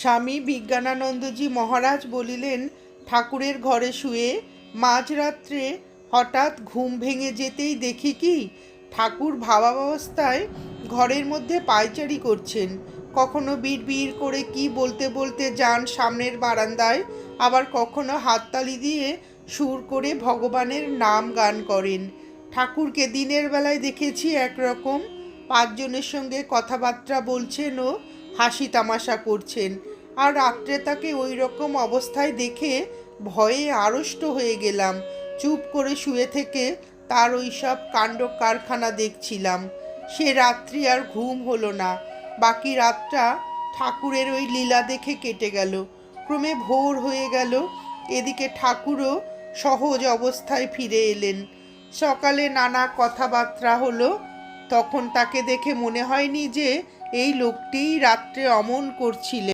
স্বামী বিজ্ঞানানন্দজি মহারাজ বলিলেন, ঠাকুরের ঘরে শুয়ে মাঝরাত্রে হঠাৎ ঘুম ভেঙে যেতেই দেখি কি ঠাকুর ভাবাবস্থায় ঘরের মধ্যে পায়চারি করছেন। কখনো বিড়বিড় করে কি বলতে বলতে যান সামনের বারান্দায়, আবার কখনো হাততালি দিয়ে সুর করে ভগবানের নাম গান করেন। ঠাকুরকে দিনের বেলায় দেখেছি একরকম, পাঁচজনের সঙ্গে কথাবার্তা বলছেন ও হাসি তামাশা করছেন, আর রাত্রে তাকে ওই রকম অবস্থায় দেখে ভয়ে আড়ষ্ট হয়ে গেলাম। চুপ করে শুয়ে থেকে তার ওই সব কাণ্ড কারখানা দেখছিলাম। সে রাত্রি আর ঘুম হলো না। বাকি রাতটা ঠাকুরের ওই লীলা দেখে কেটে গেল। ক্রমে ভোর হয়ে গেল। এদিকে ঠাকুরও সহজ অবস্থায় ফিরে এলেন। সকালে নানা কথাবার্তা হলো। তখন তাকে দেখে মনে হয়নি যে এই লোকটিই রাত্রে অমন করছিলেন।